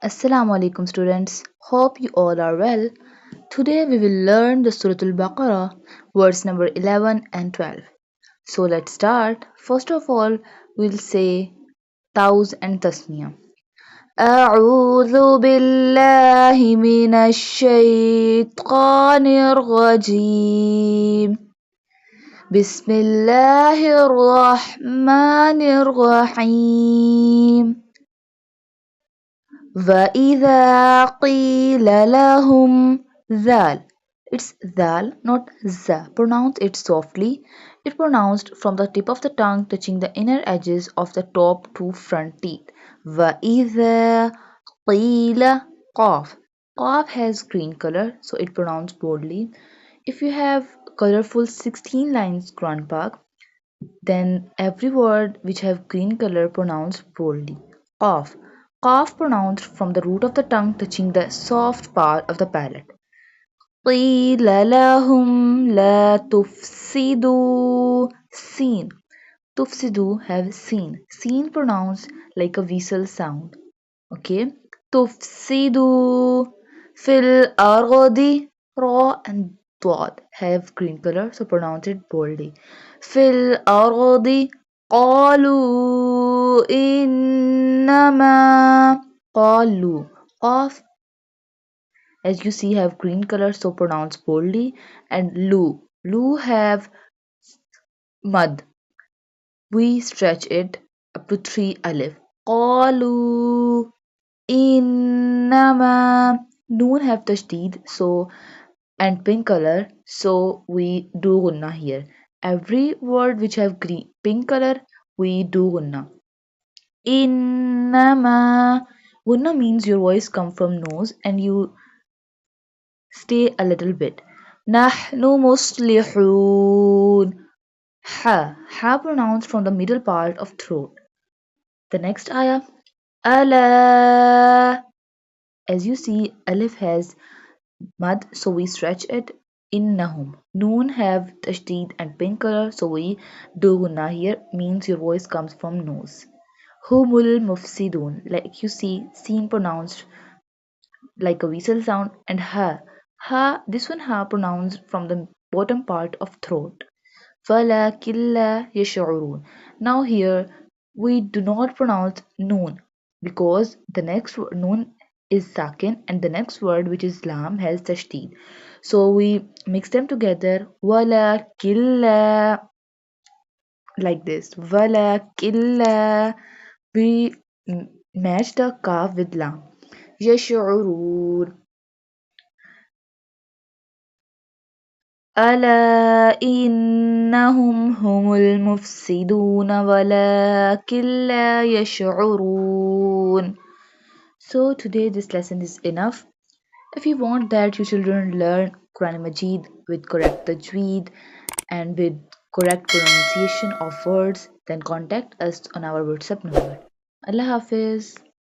Assalamu alaikum students. Hope you all are well. Today we will learn the Surah Al-Baqarah, verse number 11 and 12. So let's start. First of all, we'll say Tauz and Tasniya. أعوذ بالله من الشيطان الرجيم بسم الله الرحمن الرحيم وَإِذَا قِيلَ لَهُمْ ذَال. It's ذال, not za. Pronounce it softly. It pronounced from the tip of the tongue touching the inner edges of the top two front teeth. وَإِذَا قِيلَ قاف. Qaf has green color, so it pronounced boldly. If you have colorful 16 lines Quran Pak, then every word which have green color pronounced boldly. Qaf. Qaf pronounced from the root of the tongue touching the soft part of the palate. قِيلَ لَهُمْ لَا تُفْسِدُوا. Seen. Tufsidu have seen. Seen pronounced like a whistle sound. Okay. Tufsidu. Fil argodi. Ra and dwad have green color, so pronounce it boldly. Fil argodi. قالوا إنما قالوا. Qaf, as you see, have green color, so pronounce boldly. And lu have mud. We stretch it up to 3 alif. قالوا إنما. Noon have tashdid, so and pink color, so we do gunna here. Every word which have green pink color, we do gunna. Innama. Gunna means your voice come from nose and you stay a little bit. Nahnu muslihun. Ha pronounced from the middle part of throat. The next ayah. Ala. As you see, alif has mad, so we stretch it. Innahum. Noon have tashdid and pink color, so we do gunna here, means your voice comes from nose. Humul mufsidun. Like you see, seen pronounced like a whistle sound. And this one pronounced from the bottom part of throat. فَلَكِنْ لَا يَشْعُرُونَ. Now here we do not pronounce noon because the next noon is sakin and the next word, which is lam, has tashdid. So we mix them together. وَلَكِنْ لَا, like this. وَلَكِنْ لَا. We match the kaf with lam. يَشْعُرُونَ. أَلَا إِنَّهُمْ هُمُ الْمُفْسِدُونَ وَلَكِنْ لَا يَشْعُرُونَ. So today this lesson is enough. If you want that your children learn Quran Majid with correct Tajweed and with correct pronunciation of words, then contact us on our WhatsApp number. Allah Hafiz.